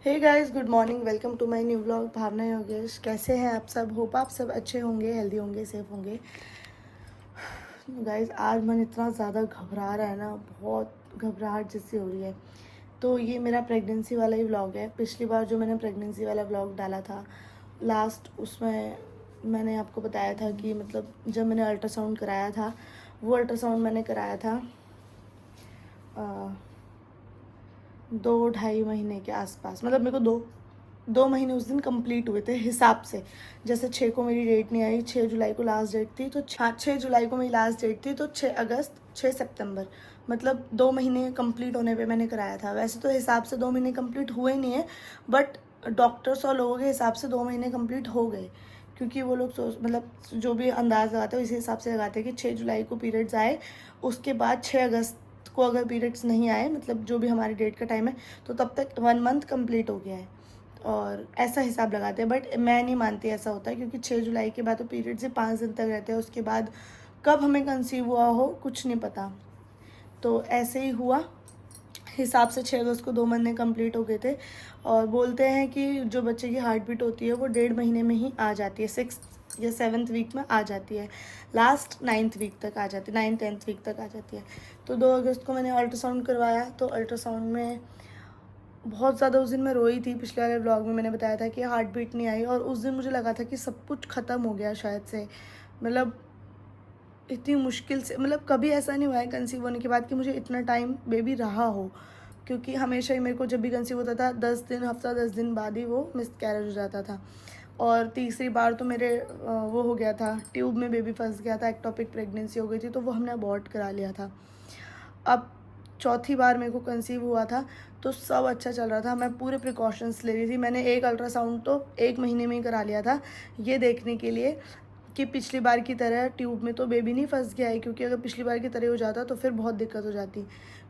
Hey guys, good morning. Welcome to my new vlog. Bhavna Yogesh, कैसे हैं आप सब? होप आप सब अच्छे होंगे, हेल्दी होंगे, सेफ होंगे। गाइस, आज मन इतना ज़्यादा घबरा रहा है ना, बहुत घबराहट जैसी हो रही है। तो ये मेरा प्रेगनेंसी वाला ही व्लॉग है। पिछली बार जो मैंने प्रेगनेंसी वाला व्लॉग डाला था लास्ट, उसमें मैंने आपको बताया था कि मतलब जब मैंने अल्ट्रासाउंड कराया था, वो अल्ट्रासाउंड मैंने कराया था 2-2.5 महीने के आसपास। मतलब मेरे को दो महीने उस दिन कंप्लीट हुए थे हिसाब से। जैसे 6 को मेरी डेट नहीं आई, 6 जुलाई को लास्ट डेट थी, तो हाँ 6 जुलाई को मेरी लास्ट डेट थी, तो 6 अगस्त 6 सितंबर, मतलब 2 महीने कंप्लीट होने पे मैंने कराया था। वैसे तो हिसाब से 2 महीने कंप्लीट हुए नहीं है, बट डॉक्टर्स और लोगों के हिसाब से 2 महीने कंप्लीट हो गए। क्योंकि वो लोग सोच मतलब जो भी अंदाज़ लगाते हैं इसी हिसाब से लगाते हैं कि 6 जुलाई को पीरियड्स आए, उसके बाद 6 अगस्त को अगर पीरियड्स नहीं आए, मतलब जो भी हमारी डेट का टाइम है, तो तब तक 1 मंथ कंप्लीट हो गया है। और ऐसा हिसाब लगाते हैं, बट मैं नहीं मानती ऐसा होता है, क्योंकि 6 जुलाई के बाद तो पीरियड से 5 दिन तक रहते हैं। उसके बाद कब हमें कंसीव हुआ हो कुछ नहीं पता। तो ऐसे ही हुआ, हिसाब से 6 अगस्त को 2 महीने कंप्लीट हो गए थे। और बोलते हैं कि जो बच्चे की हार्ट बीट होती है वो 1.5 महीने में ही आ जाती है, 6th या 7th वीक में आ जाती है, लास्ट 9th वीक तक आ जाती है, 9th-10th वीक तक आ जाती है। तो 2 अगस्त को मैंने अल्ट्रासाउंड करवाया, तो अल्ट्रासाउंड में बहुत ज़्यादा उस दिन मैं रोई थी। पिछले वाले व्लॉग में मैंने बताया था कि हार्ट बीट नहीं आई, और उस दिन मुझे लगा था कि सब कुछ ख़त्म हो गया शायद से। मतलब इतनी मुश्किल से, मतलब कभी ऐसा नहीं हुआ है कंसीव होने के बाद कि मुझे इतना टाइम बेबी रहा हो। क्योंकि हमेशा ही मेरे को जब भी कंसीव होता था 10 दिन बाद ही वो मिस कैरेज हो जाता था। और तीसरी बार तो मेरे वो हो गया था, ट्यूब में बेबी फंस गया था, एक्टोपिक प्रेगनेंसी हो गई थी, तो वो हमने अबॉर्ट करा लिया था। अब चौथी बार मेरे को कंसीव हुआ था, तो सब अच्छा चल रहा था, मैं पूरे प्रिकॉशंस ले रही थी। मैंने एक अल्ट्रासाउंड तो 1 महीने में ही करा लिया था, ये देखने के लिए कि पिछली बार की तरह ट्यूब में तो बेबी नहीं फंस गया है, क्योंकि अगर पिछली बार की तरह हो जाता तो फिर बहुत दिक्कत हो जाती।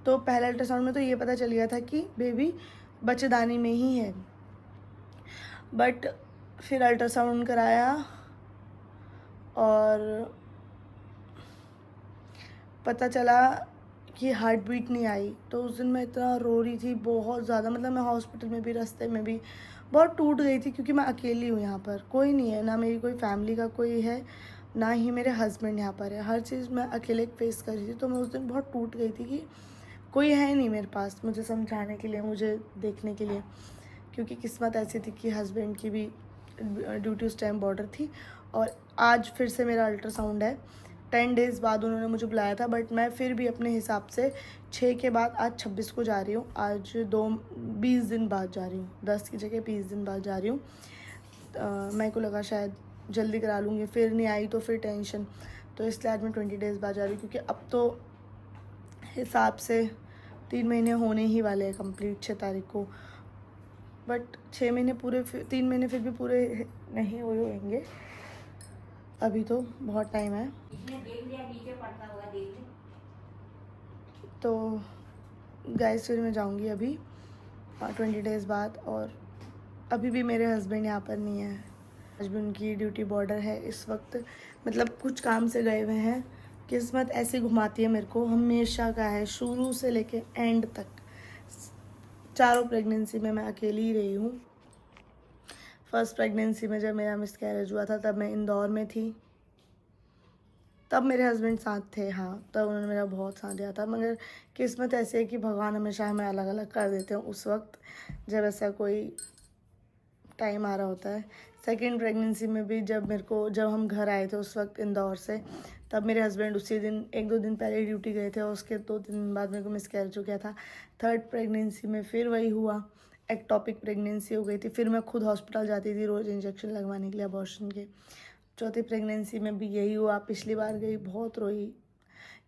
तो पहले अल्ट्रासाउंड में तो ये पता चल गया था कि बेबी बच्चेदानी में ही है। बट फिर अल्ट्रासाउंड कराया और पता चला कि हार्ट बीट नहीं आई। तो उस दिन मैं इतना रो रही थी, बहुत ज़्यादा। मतलब मैं हॉस्पिटल में भी, रास्ते में भी बहुत टूट गई थी, क्योंकि मैं अकेली हूँ यहाँ पर, कोई नहीं है, ना मेरी कोई फैमिली का कोई है, ना ही मेरे हस्बैंड यहाँ पर है। हर चीज़ मैं अकेले फेस कर रही थी। तो मैं उस दिन बहुत टूट गई थी कि कोई है नहीं मेरे पास मुझे समझाने के लिए, मुझे देखने के लिए। क्योंकि किस्मत ऐसी थी कि हस्बैंड की भी ड्यूटी उस टाइम बॉर्डर थी। और आज फिर से मेरा अल्ट्रासाउंड है, 10 डेज़ बाद उन्होंने मुझे बुलाया था, बट मैं फिर भी अपने हिसाब से 6 के बाद आज 26 को जा रही हूँ। आज 20 दिन बाद जा रही हूँ, 10 की जगह 20 दिन बाद जा रही हूँ। मेरे को लगा शायद जल्दी करा लूँगी, फिर नहीं आई तो फिर टेंशन। तो इसलिए आज मैं 20 डेज़ बाद जा रही हूँ, क्योंकि अब तो हिसाब से 3 महीने होने ही वाले हैं कंप्लीट 6 तारीख को। बट 6 महीने पूरे, 3 महीने फिर भी पूरे नहीं हुए होंगे, अभी तो बहुत टाइम है। तो गाइस फिर मैं जाऊंगी अभी 20 डेज़ बाद। और अभी भी मेरे हस्बैंड यहाँ पर नहीं है, आज भी उनकी ड्यूटी बॉर्डर है इस वक्त, मतलब कुछ काम से गए हुए हैं। किस्मत ऐसी घुमाती है मेरे को, हमेशा का है, शुरू से लेके एंड तक। चारों प्रेगनेंसी में मैं अकेली ही रही हूँ। फर्स्ट प्रेगनेंसी में जब मेरा मिस कैरेज हुआ था, तब मैं इंदौर में थी, तब मेरे हस्बैंड साथ थे। हाँ, तब उन्होंने मेरा बहुत साथ दिया था। मगर किस्मत ऐसी है कि भगवान हमेशा हमें अलग अलग कर देते हैं उस वक्त, जब ऐसा कोई टाइम आ रहा होता है। सेकंड प्रेगनेंसी में भी जब हम घर आए थे उस वक्त इंदौर से, तब मेरे हस्बैंड उसी दिन 1-2 दिन पहले ड्यूटी गए थे, और उसके 2-3 दिन बाद मेरे को मिस कैरेज हो गया था। थर्ड प्रेगनेंसी में फिर वही हुआ, एक्टोपिक प्रेगनेंसी हो गई थी, फिर मैं खुद हॉस्पिटल जाती थी रोज़ इंजेक्शन लगवाने के लिए अबॉर्शन के। चौथी प्रेगनेंसी में भी यही हुआ, पिछली बार गई बहुत रोई।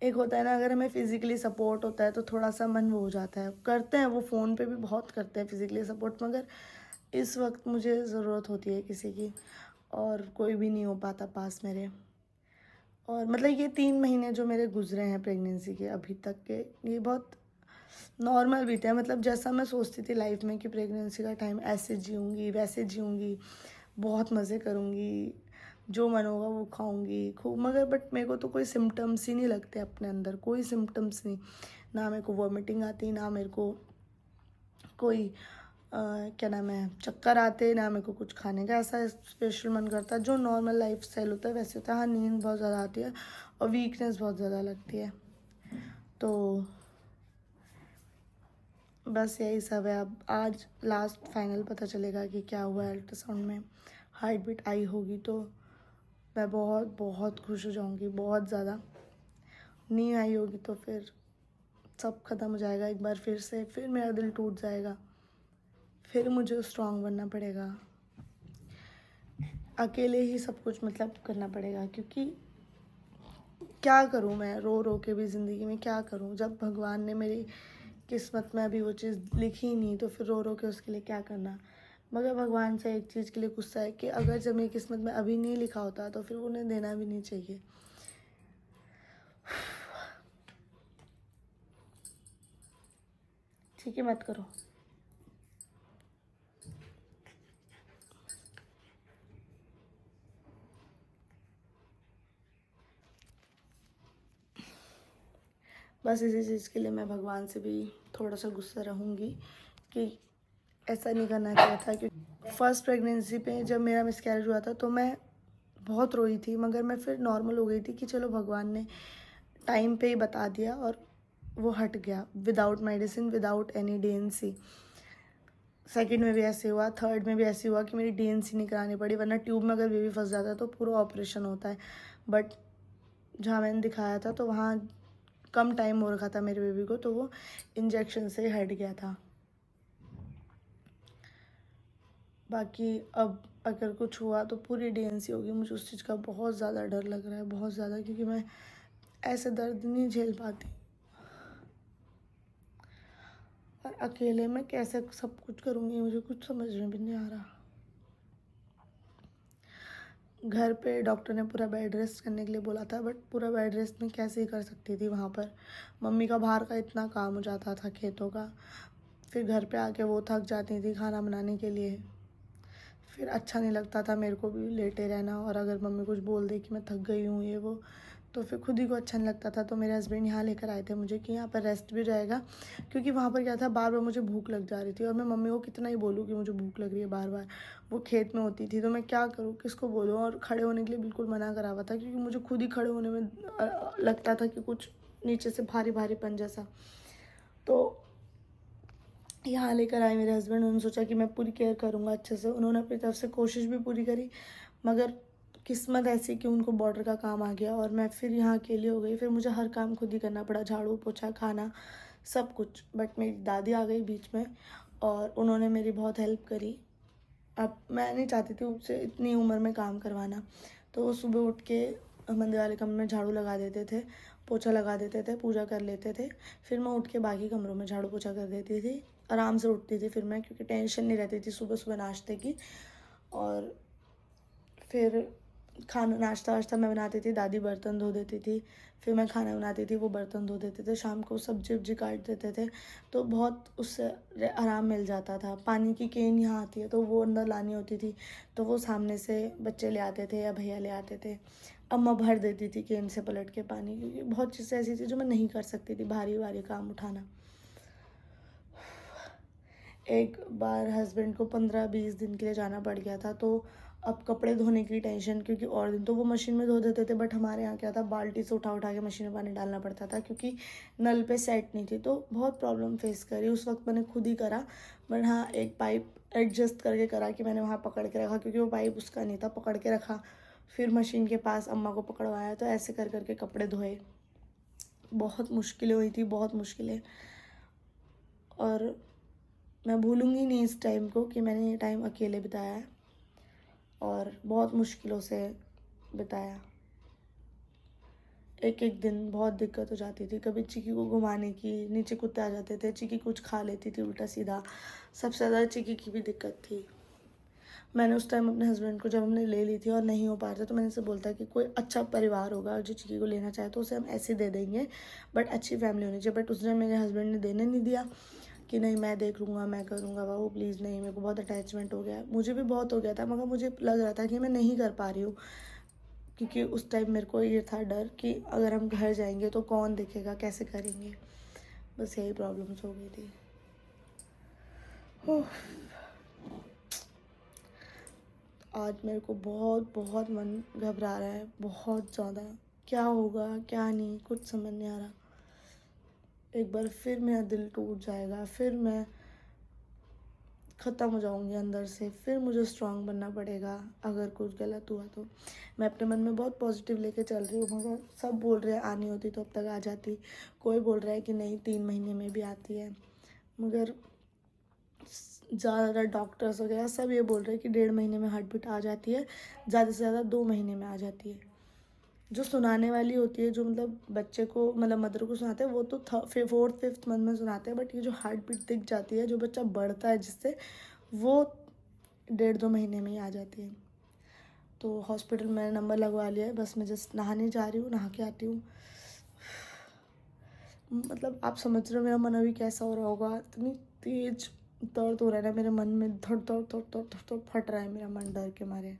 एक होता है ना, अगर हमें फिज़िकली सपोर्ट होता है तो थोड़ा सा मन वो हो जाता है, करते हैं वो फ़ोन पे भी बहुत करते हैं फिज़िकली सपोर्ट, मगर इस वक्त मुझे ज़रूरत होती है किसी की, और कोई भी नहीं हो पाता पास मेरे। और मतलब ये 3 महीने जो मेरे गुजरे हैं प्रेगनेंसी के अभी तक के, ये बहुत नॉर्मल बीते हैं। मतलब जैसा मैं सोचती थी लाइफ में कि प्रेगनेंसी का टाइम ऐसे जीऊँगी वैसे जीऊँगी, बहुत मज़े करूँगी, जो मन होगा वो खाऊँगी खूब, मगर बट मेरे को तो कोई सिम्टम्स ही नहीं लगते अपने अंदर, कोई सिम्टम्स नहीं। ना मेरे को वॉमिटिंग आती, ना मेरे को कोई क्या नाम है, चक्कर आते, ना मेरे को कुछ खाने का ऐसा स्पेशल मन करता। जो नॉर्मल लाइफ स्टाइल होता है वैसे होता है। हाँ, नींद बहुत ज़्यादा आती है और वीकनेस बहुत ज़्यादा लगती है। तो बस यही सब है। अब आज लास्ट फाइनल पता चलेगा कि क्या हुआ है। अल्ट्रासाउंड में हार्ट बीट आई होगी तो मैं बहुत बहुत खुश हो जाऊँगी, बहुत ज़्यादा। नहीं आई होगी तो फिर सब ख़त्म हो जाएगा एक बार फिर से, फिर मेरा दिल टूट जाएगा, फिर मुझे स्ट्रांग बनना पड़ेगा, अकेले ही सब कुछ मतलब करना पड़ेगा। क्योंकि क्या करूँ मैं, रो रो के भी ज़िंदगी में क्या करूँ। जब भगवान ने मेरी किस्मत में अभी वो चीज़ लिखी ही नहीं तो फिर रो रो के उसके लिए क्या करना। मगर भगवान से एक चीज़ के लिए गुस्सा है कि अगर जब मेरी किस्मत में अभी नहीं लिखा होता तो फिर उन्हें देना भी नहीं चाहिए। ठीक है, मत करो। बस इसी चीज़ के लिए मैं भगवान से भी थोड़ा सा गुस्सा रहूँगी कि ऐसा नहीं करना चाहिए था। क्योंकि फर्स्ट प्रेगनेंसी पे जब मेरा मिसकैरेज हुआ था तो मैं बहुत रोई थी, मगर मैं फिर नॉर्मल हो गई थी कि चलो भगवान ने टाइम पे ही बता दिया और वो हट गया, without medicine, without any DNC। Second में भी ऐसे हुआ, थर्ड में भी ऐसे हुआ कि मेरी DNC नहीं करानी पड़ी, वरना ट्यूब में अगर बेबी फंस जाता है तो पूरा ऑपरेशन होता है। बट जहाँ मैंने दिखाया था तो वहाँ कम टाइम हो रखा था मेरे बेबी को, तो वो इंजेक्शन से हट गया था। बाकी अब अगर कुछ हुआ तो पूरी DNC होगी। मुझे उस चीज़ का बहुत ज़्यादा डर लग रहा है, बहुत ज़्यादा, क्योंकि मैं ऐसे दर्द नहीं झेल पाती और अकेले मैं कैसे सब कुछ करूँगी, मुझे कुछ समझ में भी नहीं आ रहा। घर पे डॉक्टर ने पूरा बेड रेस्ट करने के लिए बोला था, बट पूरा बेड रेस्ट में कैसे ही कर सकती थी। वहाँ पर मम्मी का बाहर का इतना काम हो जाता था, खेतों का, फिर घर पे आके वो थक जाती थी खाना बनाने के लिए। फिर अच्छा नहीं लगता था मेरे को भी लेटे रहना, और अगर मम्मी कुछ बोल दे कि मैं थक गई हूँ ये वो, तो फिर खुद ही को अच्छा नहीं लगता था। तो मेरे हस्बैंड यहाँ लेकर आए थे मुझे कि यहाँ पर रेस्ट भी रहेगा, क्योंकि वहाँ पर क्या था, बार बार मुझे भूख लग जा रही थी और मैं मम्मी को कितना ही बोलूँ कि मुझे भूख लग रही है बार बार। वो खेत में होती थी तो मैं क्या करूँ, किसको बोलूँ, और खड़े होने के लिए बिल्कुल मना करा हुआ था, क्योंकि मुझे खुद ही खड़े होने में लगता था कि कुछ नीचे से भारी भारीपन जैसा। तो यहाँ लेकर आए मेरे हस्बैंड, उन्होंने सोचा कि मैं पूरी केयर करूँगा अच्छे से। उन्होंने अपनी तरफ से कोशिश भी पूरी करी, मगर किस्मत ऐसी कि उनको बॉर्डर का काम आ गया और मैं फिर यहाँ अकेली हो गई। फिर मुझे हर काम खुद ही करना पड़ा, झाड़ू पोछा, खाना, सब कुछ। बट मेरी दादी आ गई बीच में और उन्होंने मेरी बहुत हेल्प करी। अब मैं नहीं चाहती थी उससे इतनी उम्र में काम करवाना, तो वो सुबह उठ के मंदिर वाले कमरे में झाड़ू लगा देते थे, पोछा लगा देते थे, पूजा कर लेते थे। फिर मैं उठ के बाकी कमरों में झाड़ू पोछा कर देती थी, आराम से उठती थी फिर मैं, क्योंकि टेंशन नहीं रहती थी सुबह सुबह नाश्ते की। और फिर खाना नाश्ता वाश्ता मैं बनाती थी, दादी बर्तन धो देती थी, फिर मैं खाना बनाती थी, वो बर्तन धो देते थे, शाम को सब्जी वब्जी काट देते थे, तो बहुत उससे आराम मिल जाता था। पानी की केन यहाँ आती है तो वो अंदर लानी होती थी, तो वो सामने से बच्चे ले आते थे या भैया ले आते थे, अम्मा भर देती थी केन से पलट के पानी, क्योंकि बहुत चीज़ें ऐसी थी जो मैं नहीं कर सकती थी, भारी भारी काम उठाना। एक बार हस्बैंड को 15-20 दिन के लिए जाना पड़ गया था, तो अब कपड़े धोने की टेंशन, क्योंकि और दिन तो वो मशीन में धो देते थे, बट हमारे यहाँ क्या था, बाल्टी से उठा उठा के मशीन में पानी डालना पड़ता था, क्योंकि नल पे सेट नहीं थी। तो बहुत प्रॉब्लम फेस करी उस वक्त, मैंने खुद ही करा। बट हाँ, एक पाइप एडजस्ट करके करा कि मैंने वहाँ पकड़ के रखा, क्योंकि वो पाइप उसका नहीं था, पकड़ के रखा, फिर मशीन के पास अम्मा को पकड़वाया, तो ऐसे कर करके कपड़े धोए। बहुत मुश्किलें हुई थी, बहुत मुश्किलें। और मैं भूलूँगी नहीं इस टाइम को कि मैंने ये टाइम अकेले बिताया है और बहुत मुश्किलों से बिताया। एक एक दिन बहुत दिक्कत हो जाती थी, कभी चिकी को घुमाने की, नीचे कुत्ते आ जाते थे, चिकी कुछ खा लेती थी उल्टा सीधा। सबसे ज़्यादा चिकी की भी दिक्कत थी। मैंने उस टाइम अपने हस्बैंड को, जब हमने ले ली थी और नहीं हो पा रहा था, तो मैंने से बोलता कि कोई अच्छा परिवार होगा जो चिकी को लेना चाहे तो उसे हम ऐसे दे देंगे, बट अच्छी फैमिली होनी चाहिए। बट उस टाइम मेरे हस्बैंड ने देने नहीं दिया कि नहीं मैं देख लूँगा, मैं करूँगा, बाबू प्लीज़ नहीं, मेरे को बहुत अटैचमेंट हो गया। मुझे भी बहुत हो गया था, मगर मुझे लग रहा था कि मैं नहीं कर पा रही हूँ, क्योंकि उस टाइम मेरे को ये था डर कि अगर हम घर जाएंगे तो कौन देखेगा, कैसे करेंगे। बस यही प्रॉब्लम्स हो गई थी। ओह, आज मेरे को बहुत बहुत मन घबरा रहा है, बहुत ज़्यादा। क्या होगा क्या नहीं कुछ समझ नहीं आ रहा। एक बार फिर मेरा दिल टूट जाएगा, फिर मैं ख़त्म हो जाऊंगी अंदर से, फिर मुझे स्ट्रांग बनना पड़ेगा अगर कुछ गलत हुआ तो। मैं अपने मन में बहुत पॉजिटिव लेके चल रही हूँ, मगर सब बोल रहे हैं आनी होती तो अब तक आ जाती। कोई बोल रहा है कि नहीं 3 महीने में भी आती है, मगर ज़्यादातर डॉक्टर्स वगैरह सब ये बोल रहे हैं कि 1.5 महीने में हार्ट बीट आ जाती है, ज़्यादा से ज़्यादा 2 महीने में आ जाती है। जो सुनाने वाली होती है, जो मतलब बच्चे को मतलब मदर को सुनाते हैं, वो तो 4th 5th मंथ में सुनाते हैं। बट ये जो हार्ट बीट दिख जाती है, जो बच्चा बढ़ता है जिससे, वो 1.5-2 महीने में ही आ जाती है। तो हॉस्पिटल में नंबर लगवा लिया है, बस मैं जस्ट नहाने जा रही हूँ, नहा के आती हूँ। मतलब आप समझ रहे हो मेरा मन अभी कैसा हो रहा होगा। इतनी तेज दर्द हो रहा है ना मेरे मन में, धड़ धड़ धड़ धड़ धड़ धड़ फट रहा है मेरा मन डर के मारे।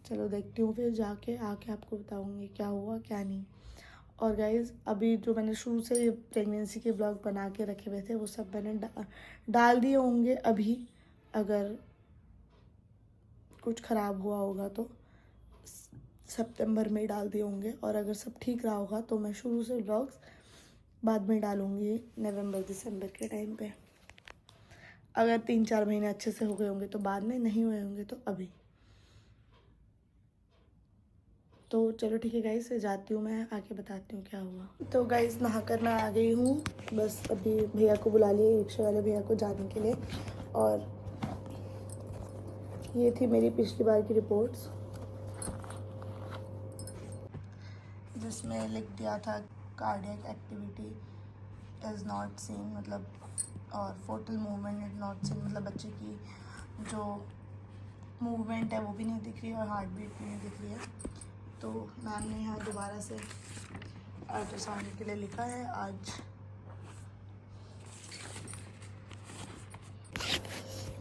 चलो देखती हूँ, फिर जाके आके आपको बताऊँगी क्या हुआ क्या नहीं। और गाइज़ अभी जो मैंने शुरू से प्रेगनेंसी के ब्लॉग बना के रखे हुए थे, वो सब मैंने डाल दिए होंगे। अभी अगर कुछ ख़राब हुआ होगा तो सितंबर में डाल दिए होंगे, और अगर सब ठीक रहा होगा तो मैं शुरू से ब्लॉग्स बाद में डालूँगी नवंबर दिसंबर के टाइम पे। अगर 3-4 महीने अच्छे से हो गए होंगे तो बाद में, नहीं हुए होंगे तो अभी। तो चलो ठीक है गाइस, फिर जाती हूँ मैं, आके बताती हूँ क्या हुआ। तो गाइस नहा कर मैं आ गई हूँ, बस अभी भैया को बुला लिया, रिक्शा वाले भैया को जाने के लिए। और ये थी मेरी पिछली बार की रिपोर्ट्स, जिसमें लिख दिया था cardiac activity is not seen, मतलब, और foetal movement is not seen, मतलब बच्चे की जो मूवमेंट है वो भी नहीं दिख रही है और हार्ट बीट भी नहीं दिख रही है। तो मैम ने यहाँ दोबारा से अल्ट्रासाउंड के लिए लिखा है आज।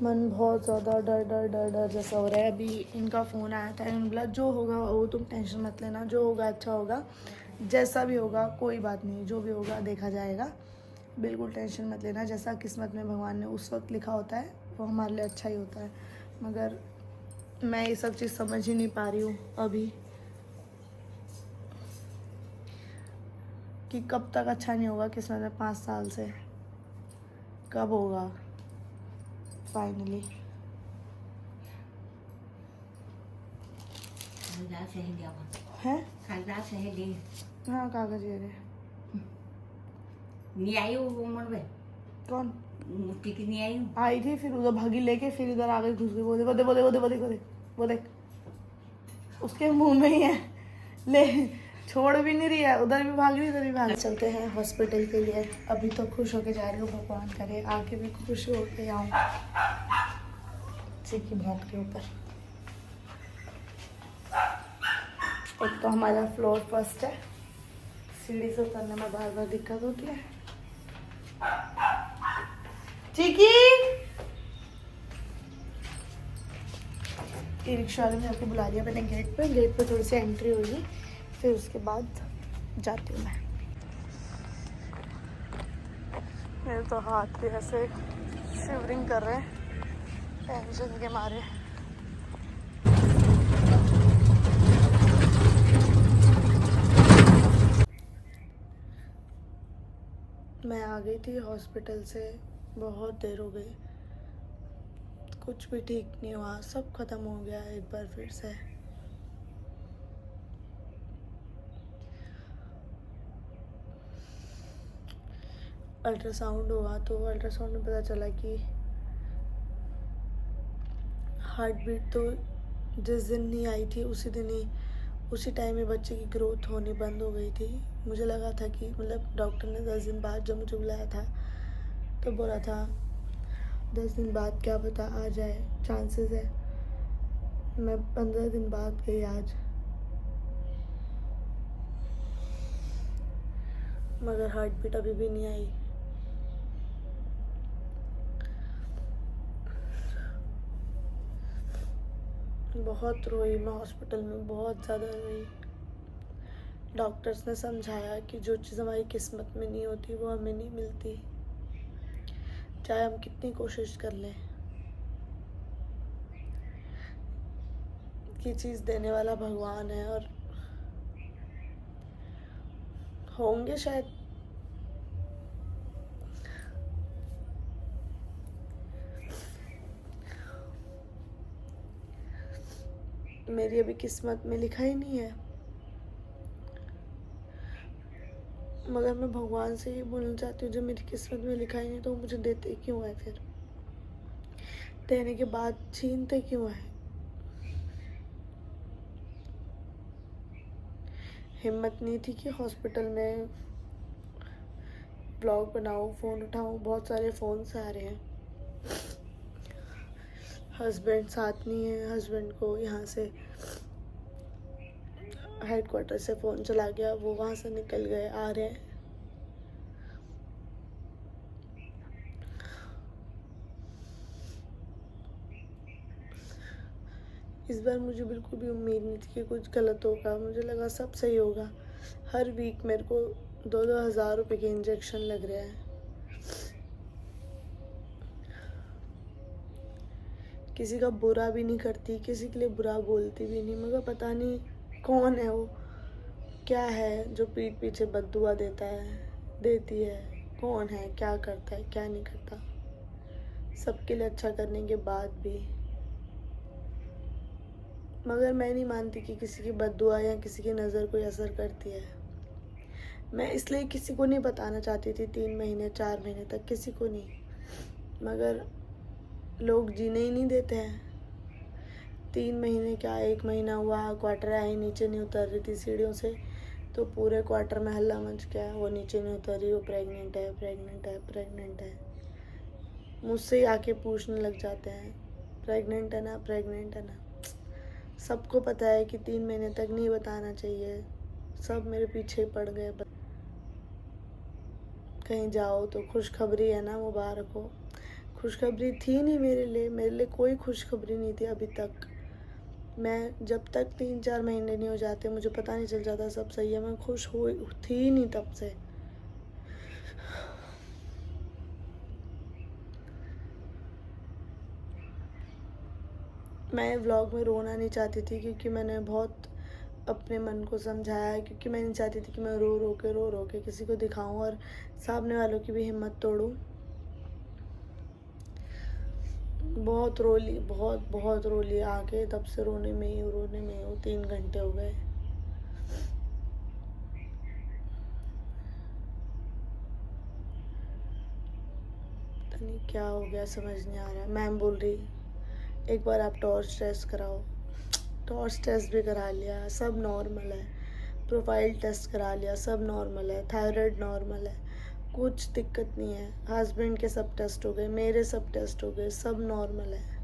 मन बहुत ज़्यादा डर डर डर डर जैसा हो रहा है। अभी इनका फ़ोन आया था, इन्होंने बोला जो होगा वो तुम टेंशन मत लेना, जो होगा अच्छा होगा, जैसा भी होगा कोई बात नहीं, जो भी होगा देखा जाएगा, बिल्कुल टेंशन मत लेना। जैसा किस्मत में भगवान ने उस वक्त लिखा होता है वो हमारे लिए अच्छा ही होता है। मगर मैं ये सब चीज़ समझ ही नहीं पा रही हूँ अभी कि कब तक अच्छा नहीं होगा किस्मत में। 5 साल से कब होगा फाइनली। है हाँ कागज ये रहे। नहीं आई वो मन में कौन टिकट नहीं आई आई थी, फिर उधर भागी लेके, फिर इधर आ गई घुस गई। वो देखो वो देखो वो देखो वो देखो वो देख, उसके मुंह में ही है, ले छोड़ भी नहीं रही है, उधर भी भाग रही इधर भी भाग। चलते हैं हॉस्पिटल के लिए। अभी तो खुश होके जा रही हूँ, भगवान करे आके भी खुश होके आऊँ। चिक्की भौंक रही ऊपर। एक तो हमारा फ्लोर फर्स्ट है, सीढ़ी से उतरने में बार बार दिक्कत होती है। चिकी ई रिक्शा वाले ने आपको बुला लिया मैंने गेट पे थोड़ी सी एंट्री होगी, फिर उसके बाद जाती हूँ मैं। मेरे तो हाथ भी ऐसे शिवरिंग कर रहे हैं टेंशन के मारे। मैं आ गई थी हॉस्पिटल से, बहुत देर हो गई, कुछ भी ठीक नहीं हुआ, सब खत्म हो गया एक बार फिर से। अल्ट्रासाउंड हुआ तो अल्ट्रासाउंड में पता चला कि हार्ट बीट तो जिस दिन नहीं आई थी उसी दिन ही, उसी टाइम में बच्चे की ग्रोथ होनी बंद हो गई थी। मुझे लगा था कि मतलब डॉक्टर ने 10 दिन बाद जब मुझे बुलाया था तो बोला था 10 दिन बाद क्या पता आ जाए, चांसेस है। मैं 15 दिन बाद गई आज, मगर हार्ट बीट अभी भी नहीं आई। बहुत रोई मैं हॉस्पिटल में, बहुत ज़्यादा रोई। डॉक्टर्स ने समझाया कि जो चीज़ हमारी किस्मत में नहीं होती वो हमें नहीं मिलती, चाहे हम कितनी कोशिश कर लें। की चीज़ देने वाला भगवान है, और होंगे शायद। मेरी अभी किस्मत में लिखा ही नहीं है, मगर मैं भगवान से ये बोलना चाहती हूँ, जब मेरी किस्मत में लिखा ही नहीं तो वो मुझे देते क्यों है? फिर देने के बाद छीनते क्यों है? हिम्मत नहीं थी कि हॉस्पिटल में ब्लॉग बनाऊँ, फ़ोन उठाऊँ। बहुत सारे फ़ोन्स आ रहे हैं, हस्बैंड साथ नहीं है। हस्बैंड को यहाँ से हेडक्वार्टर से फ़ोन चला गया, वो वहाँ से निकल गए, आ रहे हैं। इस बार मुझे बिल्कुल भी उम्मीद नहीं थी कि कुछ गलत होगा। मुझे लगा सब सही होगा। हर वीक मेरे को 2-2 हज़ार रुपये के इंजेक्शन लग रहे हैं। किसी का बुरा भी नहीं करती, किसी के लिए बुरा बोलती भी नहीं, मगर पता नहीं कौन है वो, क्या है जो पीठ पीछे बद्दुआ देती है। कौन है, क्या करता है, क्या नहीं करता, सबके लिए अच्छा करने के बाद भी। मगर मैं नहीं मानती कि किसी की बद्दुआ या किसी की नज़र कोई असर करती है। मैं इसलिए किसी को नहीं बताना चाहती थी 3 महीने 4 महीने तक, किसी को नहीं, मगर लोग जीने ही नहीं देते हैं। 3 महीने क्या, 1 महीना हुआ, क्वार्टर आई, नीचे नहीं उतर रही थी सीढ़ियों से, तो पूरे क्वार्टर में हल्ला मच गया, वो नीचे नहीं उतर रही, वो प्रेग्नेंट है, प्रेग्नेंट है, प्रेग्नेंट है। मुझसे ही आके पूछने लग जाते हैं, प्रेग्नेंट है ना, प्रेग्नेंट है ना। सबको पता है कि 3 महीने तक नहीं बताना चाहिए। सब मेरे पीछे पड़ गए। कहीं जाओ तो खुशखबरी है ना, मुबारक हो। खुशखबरी थी नहीं मेरे लिए कोई खुशखबरी नहीं थी अभी तक। मैं जब तक 3-4 महीने नहीं हो जाते, मुझे पता नहीं चल जाता सब सही है, मैं खुश हो थी नहीं तब से। मैं व्लॉग में रोना नहीं चाहती थी, क्योंकि मैंने बहुत अपने मन को समझाया है, क्योंकि मैं नहीं चाहती थी कि मैं रो रो के किसी को दिखाऊं और सामने वालों की भी हिम्मत तोड़ूं। बहुत बहुत रो ली आके, तब से रोने में ही हूँ। 3 घंटे हो गए। पता नहीं क्या हो गया, समझ नहीं आ रहा है। मैम बोल रही एक बार आप टॉर्च टेस्ट कराओ। टॉर्च टेस्ट भी करा लिया, सब नॉर्मल है। प्रोफाइल टेस्ट करा लिया, सब नॉर्मल है। थायराइड नॉर्मल है, कुछ दिक्कत नहीं है। हस्बैंड के सब टेस्ट हो गए, मेरे सब टेस्ट हो गए, सब नॉर्मल है।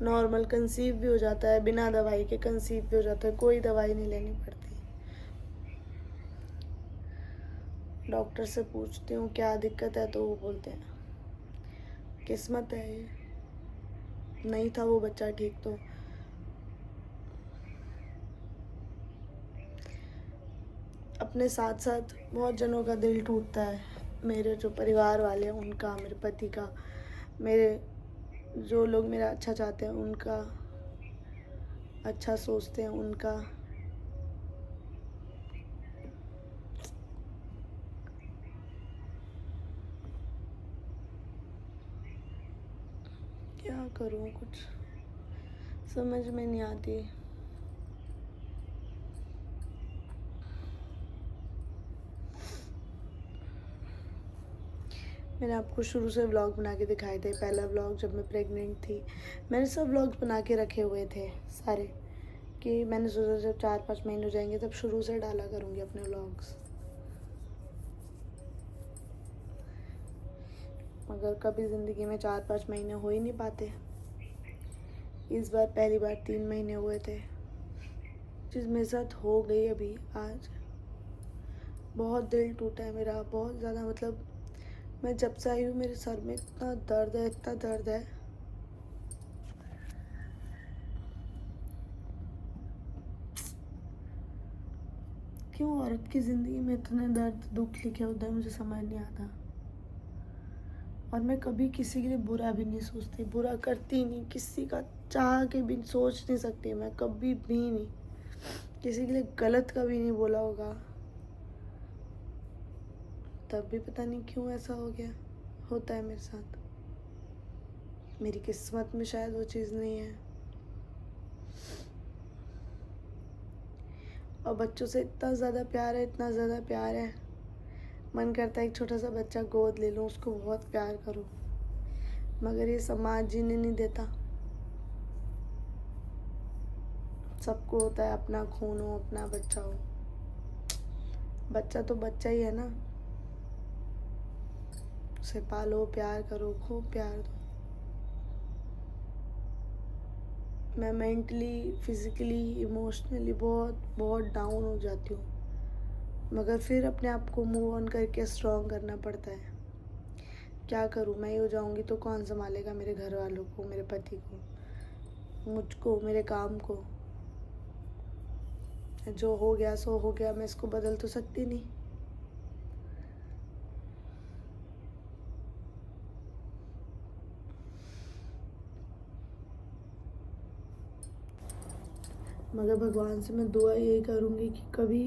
नॉर्मल कंसीव भी हो जाता है, बिना दवाई के कंसीव भी हो जाता है, कोई दवाई नहीं लेनी पड़ती। डॉक्टर से पूछती हूँ क्या दिक्कत है, तो वो बोलते हैं किस्मत है, ये नहीं था वो बच्चा ठीक तो। अपने साथ साथ बहुत जनों का दिल टूटता है। मेरे जो परिवार वाले हैं उनका, मेरे पति का, मेरे जो लोग मेरा अच्छा चाहते हैं उनका, अच्छा सोचते हैं उनका। क्या करूँ, कुछ समझ में नहीं आती। मैंने आपको शुरू से व्लॉग बना के दिखाए थे। पहला व्लॉग जब मैं प्रेग्नेंट थी, मैंने सब व्लॉग बना के रखे हुए थे सारे, कि मैंने सोचा जब 4-5 महीने हो जाएंगे तब शुरू से डाला करूँगी अपने व्लॉग्स। मगर कभी ज़िंदगी में 4-5 महीने हो ही नहीं पाते। इस बार पहली बार 3 महीने हुए थे। चीज़ मेरे साथ हो गई अभी आज। बहुत दिल टूटा है मेरा, बहुत ज़्यादा। मतलब मैं जब से आई हूँ मेरे सर में इतना दर्द है, इतना दर्द है। क्यों औरत की ज़िंदगी में इतने दर्द दुख लिखे होते हैं, मुझे समझ नहीं आता। और मैं कभी किसी के लिए बुरा भी नहीं सोचती, बुरा करती नहीं, किसी का चाह के भी सोच नहीं सकती मैं, कभी भी नहीं किसी के लिए गलत कभी नहीं बोला होगा। तब भी पता नहीं क्यों ऐसा हो गया, होता है मेरे साथ। मेरी किस्मत में शायद वो चीज़ नहीं है। और बच्चों से इतना ज़्यादा प्यार है, इतना ज़्यादा प्यार है, मन करता है एक छोटा सा बच्चा गोद ले लूँ, उसको बहुत प्यार करूँ, मगर ये समाज जीने नहीं देता। सबको होता है अपना खून हो, अपना बच्चा हो। बच्चा तो बच्चा ही है ना, उसे पालो, प्यार करो, खूब प्यार दो। मैं मेंटली, फिजिकली, इमोशनली बहुत बहुत डाउन हो जाती हूँ, मगर फिर अपने आप को मूव ऑन करके स्ट्रॉन्ग करना पड़ता है। क्या करूँ, मैं ही हो जाऊँगी तो कौन संभालेगा मेरे घर वालों को, मेरे पति को, मुझको, मेरे काम को। जो हो गया सो हो गया, मैं इसको बदल तो सकती नहीं। मगर भगवान से मैं दुआ यही करूँगी कि कभी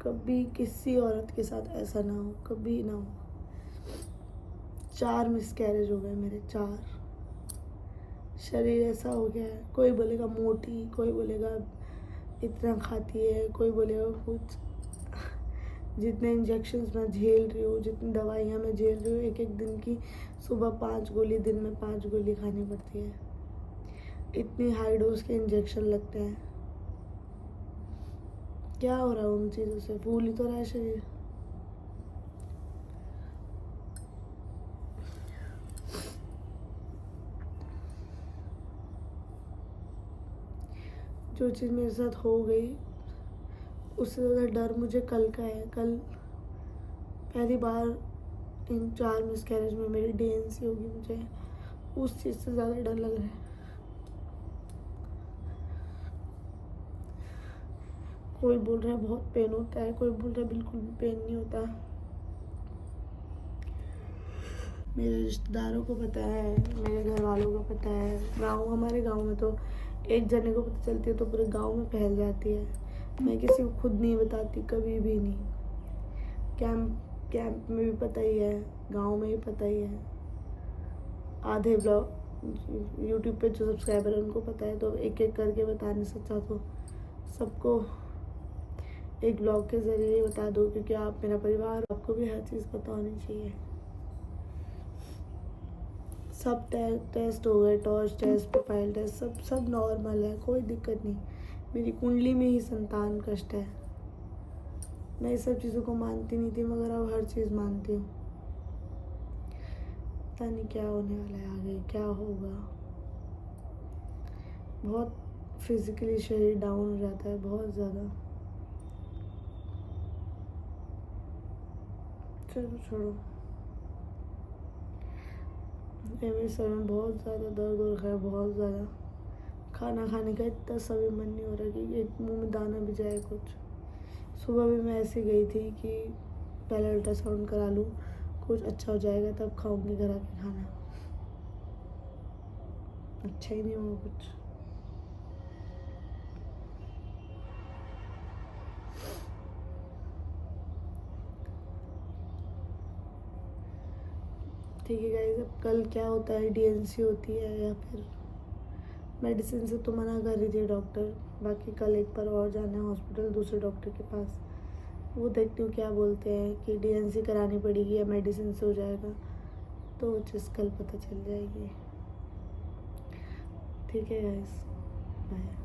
कभी किसी औरत के साथ ऐसा ना हो, कभी ना हो। 4 मिसकैरेज हो गए मेरे, 4। शरीर ऐसा हो गया है, कोई बोलेगा मोटी, कोई बोलेगा इतना खाती है, कोई बोलेगा कुछ। जितने इंजेक्शन्स मैं झेल रही हूँ, जितनी दवाइयाँ मैं झेल रही हूँ, एक एक दिन की, सुबह 5 गोली, दिन में 5 गोली खानी पड़ती है। इतनी हाई डोज के इंजेक्शन लगते हैं। क्या हो रहा है उन चीज़ों से, फूल ही तो रहा है शरीर। जो चीज़ मेरे साथ हो गई उससे ज़्यादा डर मुझे कल का है। कल पहली बार इन 4 मिसकैरेज में मेरी DNC होगी, मुझे उस चीज़ से ज़्यादा डर लग रहा है। कोई बोल रहा है बहुत पेन होता है, कोई बोल रहा है बिल्कुल भी पेन नहीं होता। मेरे रिश्तेदारों को पता है, मेरे घर वालों को पता है। हमारे गांव में तो एक जने को पता चलती है तो पूरे गांव में फैल जाती है। मैं किसी को खुद नहीं बताती, कभी भी नहीं। कैंप में भी पता ही है, गांव में भी पता ही है। आधे ब्लॉग यूट्यूब पे जो सब्सक्राइबर है उनको पता है, तो एक एक करके बताने से अच्छा तो सबको एक ब्लॉग के ज़रिए बता दो, क्योंकि आप मेरा परिवार, आपको भी हर चीज़ पता होनी चाहिए। सब टेस्ट हो गए, टॉर्च टेस्ट, प्रोफाइल टेस्ट, सब नॉर्मल है, कोई दिक्कत नहीं। मेरी कुंडली में ही संतान कष्ट है। मैं इस सब चीज़ों को मानती नहीं थी, मगर अब हर चीज़ मानती हूँ। पता नहीं क्या होने वाला है आगे, क्या होगा। बहुत फिजिकली शरीर डाउन हो जाता है, बहुत ज़्यादा। चलो छोड़ो। मेरे सर में बहुत ज़्यादा दर्द हो रखा है, बहुत ज़्यादा। खाना खाने का इतना सा भी मन नहीं हो रहा कि एक मुंह में दाना भी जाए कुछ। सुबह भी मैं ऐसे गई थी कि पहले अल्ट्रासाउंड करा लूँ, कुछ अच्छा हो जाएगा तब खाऊंगी घर आके खाना। अच्छा ही नहीं हुआ कुछ। ठीक है गाइस, अब कल क्या होता है, DNC होती है या फिर मेडिसिन से तो मना कर रही थी डॉक्टर। बाकी कल एक बार और जाना है हॉस्पिटल, दूसरे डॉक्टर के पास। वो देखती हूँ क्या बोलते हैं कि DNC करानी पड़ेगी या मेडिसिन से हो जाएगा, तो वो चीज़ कल पता चल जाएगी। ठीक है गाइस, बाय।